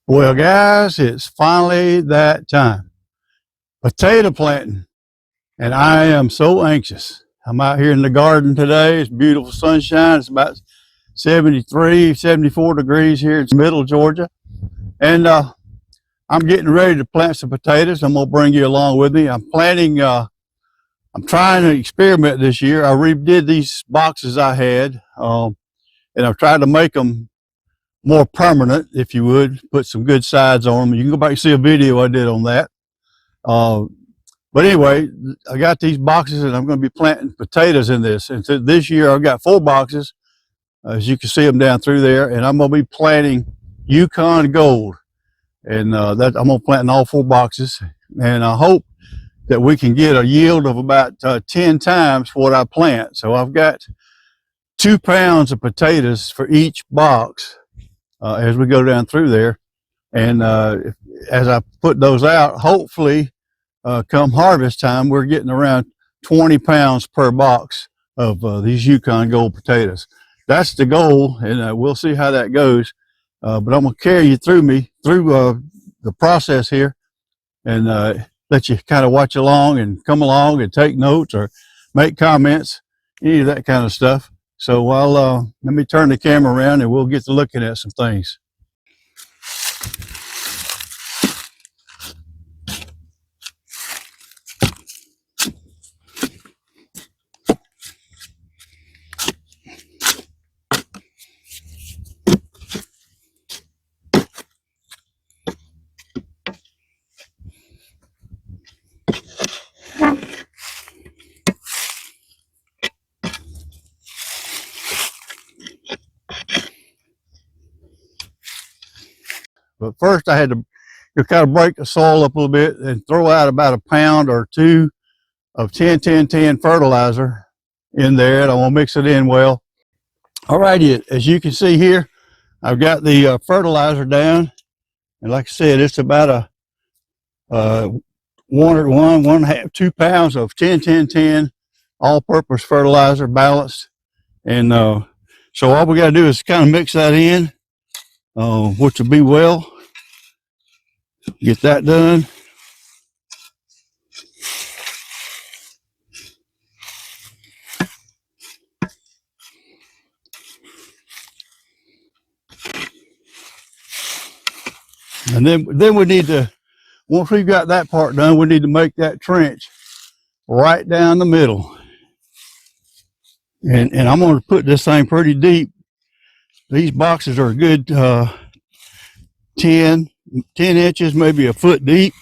Well, guys, it's finally that time. Potato planting. And I am so anxious. I'm out here in the garden today. It's beautiful sunshine. It's about 73, 74 degrees here in middle Georgia. And I'm getting ready to plant some potatoes. I'm going to bring you along with me. I'm trying to experiment this year. I redid these boxes I had, and I've tried to make them more permanent, if you would, put some good sides on them. You can go back and see a video I did on that. But anyway, I got these boxes and I'm going to be planting potatoes in this. And so this year I've got 4 boxes, as you can see them down through there, and I'm going to be planting Yukon Gold. And that I'm going to plant in all 4 boxes. And I hope that we can get a yield of about 10 times what I plant. So I've got 2 pounds of potatoes for each box as we go down through there. And as I put those out, hopefully come harvest time, we're getting around 20 pounds per box of these Yukon Gold potatoes. That's the goal, and we'll see how that goes. But I'm going to carry you through the process here, and let you kind of watch along and come along and take notes or make comments, any of that kind of stuff. So let me turn the camera around and we'll get to looking at some things. But first I had to kind of break the soil up a little bit and throw out about 1 pound or 2 of 10-10-10 fertilizer in there. And I want to mix it in well. Alrighty, as you can see here, I've got the fertilizer down. And like I said, it's about a 1.5, 2 pounds of 10-10-10 all-purpose fertilizer, balanced. And so all we got to do is kind of mix that in, which will be well. Get that done. And then we need to, once we've got that part done, we need to make that trench right down the middle. And I'm going to put this thing pretty deep. These boxes are a good 10 inches, maybe a foot deep.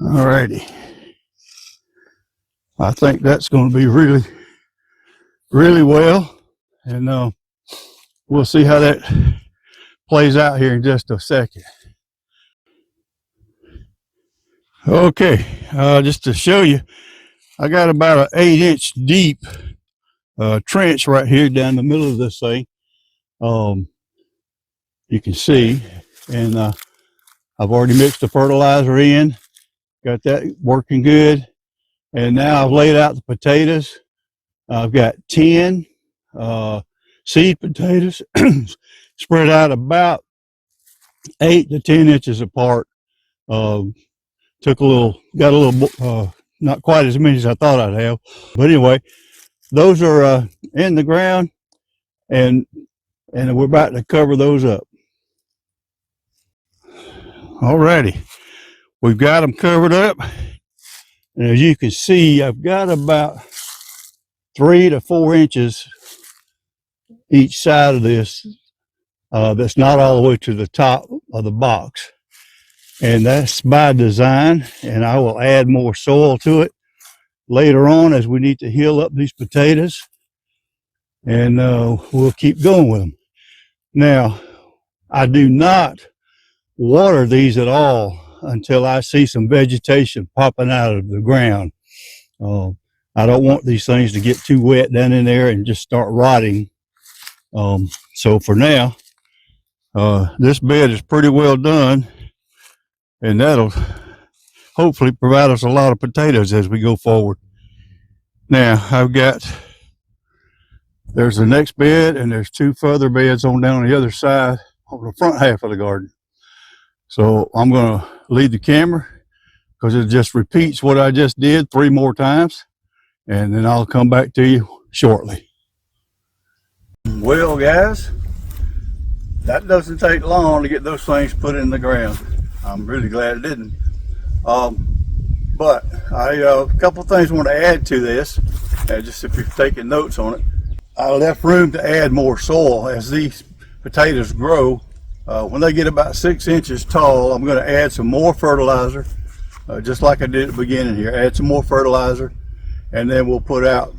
Alrighty. I think that's going to be really, really well. And we'll see how that plays out here in just a second. Okay, just to show you, I got about an 8-inch deep trench right here down the middle of this thing. You can see, and I've already mixed the fertilizer in, got that working good. And now I've laid out the potatoes. I've got 10 seed potatoes spread out about 8 to 10 inches apart. Got a little, not quite as many as I thought I'd have. But anyway, those are in the ground, and we're about to cover those up. Alrighty, we've got them covered up. And as you can see, I've got about 3 to 4 inches each side of this that's not all the way to the top of the box. And that's by design, and I will add more soil to it later on as we need to heal up these potatoes. And we'll keep going with them. Now, I do not water these at all until I see some vegetation popping out of the ground. I don't want these things to get too wet down in there and just start rotting. So for now, This bed is pretty well done, and that'll hopefully provide us a lot of potatoes as we go forward. Now there's the next bed, and there's 2 further beds on down the other side on the front half of the garden. So I'm going to leave the camera because it just repeats what I just did 3 more times, and then I'll come back to you shortly. Well, guys, that doesn't take long to get those things put in the ground. I'm really glad it didn't. But a couple things I want to add to this, just if you're taking notes on it. I left room to add more soil as these potatoes grow. When they get about 6 inches tall, I'm going to add some more fertilizer, just like I did at the beginning here. Add some more fertilizer, and then we'll put out,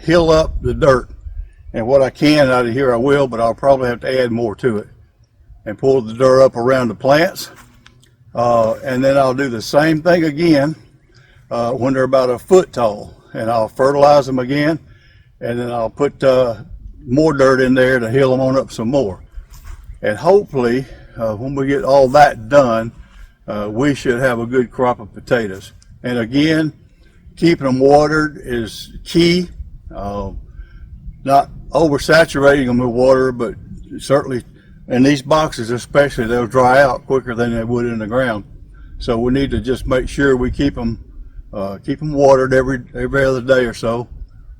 hill up the dirt. And what I can out of here I will, but I'll probably have to add more to it. And pull the dirt up around the plants. And then I'll do the same thing again when they're about a foot tall. And I'll fertilize them again. And then I'll put more dirt in there to hill them on up some more. And hopefully, when we get all that done, we should have a good crop of potatoes. And again, keeping them watered is key. Not oversaturating them with water, but certainly in these boxes especially, they'll dry out quicker than they would in the ground. So we need to just make sure we keep them watered every other day or so,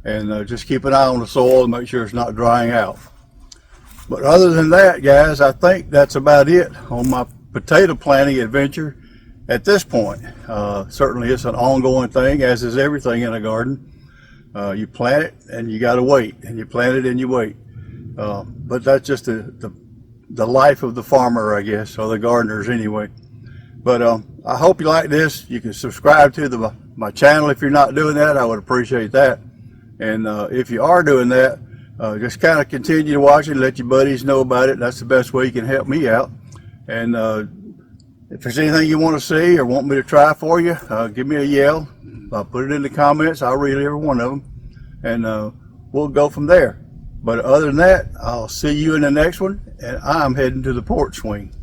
and just keep an eye on the soil and make sure it's not drying out. But other than that, guys, I think that's about it on my potato planting adventure at this point. Certainly it's an ongoing thing, as is everything in a garden. You plant it and you got to wait, and you plant it and you wait. But that's just the life of the farmer, I guess, or the gardeners anyway. But I hope you like this. You can subscribe to my channel if you're not doing that. I would appreciate that. And if you are doing that, just kind of continue to watch it, let your buddies know about it. That's the best way you can help me out. And if there's anything you want to see or want me to try for you, give me a yell. Put it in the comments. I'll read every one of them, and we'll go from there. But other than that, I'll see you in the next one, and I'm heading to the porch swing.